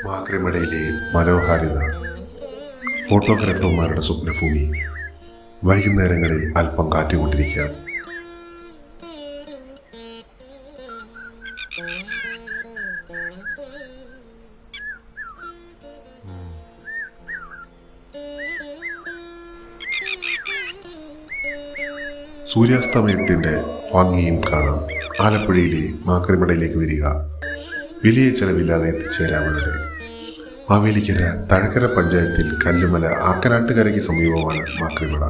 മാക്രിമടയിലെ മനോഹാരിത, ഫോട്ടോഗ്രാഫർമാരുടെ സ്വപ്നഭൂമി. വൈകുന്നേരങ്ങളിൽ അല്പം കാറ്റുകൊണ്ടിരിക്കാം. സൂര്യാസ്തമയത്തിൻ്റെ ഭംഗിയും കാണാം. ആലപ്പുഴയിലെ മാക്രിമടയിലേക്ക് വരിക. വലിയ ചെലവില്ലാതെ എത്തിച്ചേരാവുന്നത്. മാവേലിക്കര തഴക്കര പഞ്ചായത്തിൽ കല്ലുമല ആക്കനാട്ടുകരയ്ക്ക് സമീപമാണ് മാക്രിമട.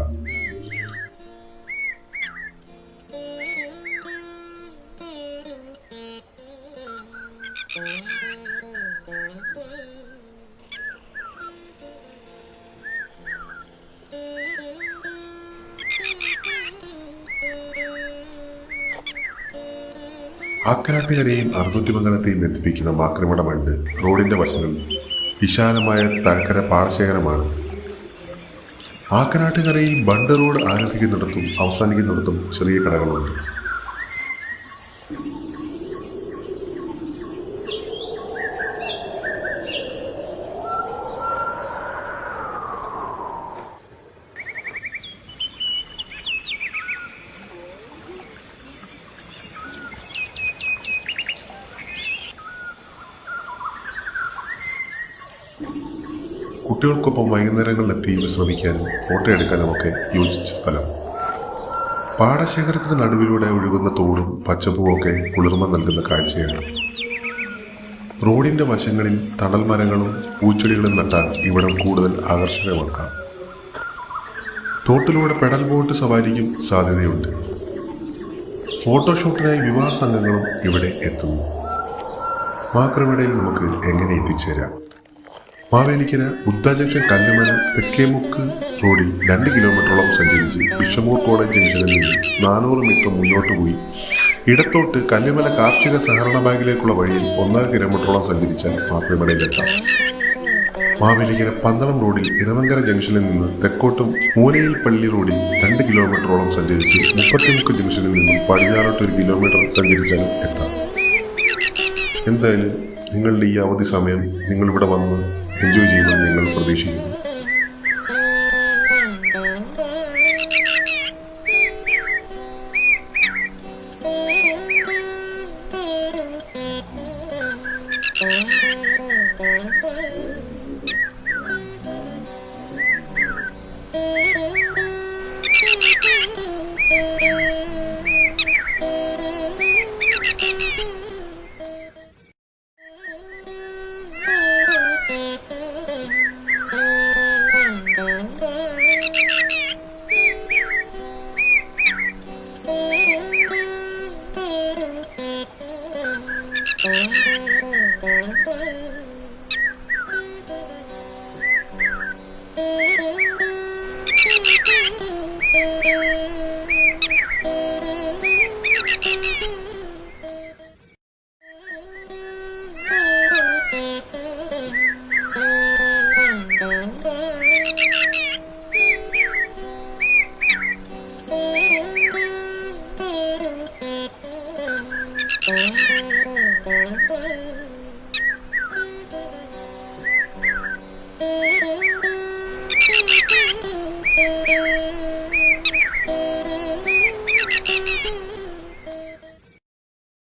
ആക്കനാട്ടുകരയും അറുന്നൂറ്റിമംഗലത്തെയും ബന്ധിപ്പിക്കുന്ന മാക്രിമട ബണ്ട് റോഡിന്റെ വശങ്ങൾ വിശാലമായ തഴക്കര പാടശേഖരമാണ്. ആക്കനാട്ടുകരയിൽ ബണ്ട് റോഡ് ആരംഭിക്കുന്നിടത്തും അവസാനിക്കുന്നിടത്തും ചെറിയ കടകളുണ്ട്. കുട്ടികൾക്കൊപ്പം വൈകുന്നേരങ്ങളിലെത്തി വിശ്രമിക്കാനും ഫോട്ടോ എടുക്കാനും ഒക്കെ യോജിച്ച സ്ഥലം. പാടശേഖരത്തിന് നടുവിലൂടെ ഒഴുകുന്ന തോടും പച്ചപ്പുമൊക്കെ കുളിർമ നൽകുന്ന കാഴ്ചയാണ്. റോഡിൻ്റെ വശങ്ങളിൽ തണൽ മരങ്ങളും പൂച്ചെടികളും നട്ടാൽ ഇവിടം കൂടുതൽ ആകർഷകമാക്കാം. തോട്ടിലൂടെ പെഡൽ ബോട്ട് സവാരിക്കും സാധ്യതയുണ്ട്. ഫോട്ടോഷൂട്ടിനായി വിവാഹ സംഘങ്ങളും ഇവിടെ എത്തുന്നു. മാക്രിമടയിൽ നമുക്ക് എങ്ങനെ എത്തിച്ചേരാം? മാവേലിക്കര ബുദ്ധ ജംഗ്ഷൻ കല്ലുമല തെക്കേമുക്ക് റോഡിൽ 2 കിലോമീറ്ററോളം സഞ്ചരിച്ച് ബിഷമൂർ കോളേജ് ജംഗ്ഷനിൽ നിന്ന് 400 മീറ്റർ മുന്നോട്ട് പോയി ഇടത്തോട്ട് കല്ലുമല കാർഷിക സഹകരണ ബാങ്കിലേക്കുള്ള വഴിയിൽ 1.5 കിലോമീറ്ററോളം സഞ്ചരിച്ചാൽ മാക്രിമടയിലെത്താം. മാവേലിക്കര പന്തളം റോഡിൽ ഇറവങ്കര ജംഗ്ഷനിൽ നിന്ന് തെക്കോട്ടും മൂലയിൽ പള്ളി റോഡിൽ 2 കിലോമീറ്ററോളം സഞ്ചരിച്ച് മുപ്പത്തിമുക്ക് ജംഗ്ഷനിൽ നിന്നും പടിഞ്ഞാറോട്ട് 1 കിലോമീറ്റർ സഞ്ചരിച്ചാലും എത്താം. എന്തായാലും നിങ്ങളുടെ ഈ അവധി സമയം നിങ്ങളിവിടെ വന്ന് എൻജോയ് ചെയ്യുമെന്ന് ഞങ്ങൾ പ്രതീക്ഷിക്കുന്നു. Oh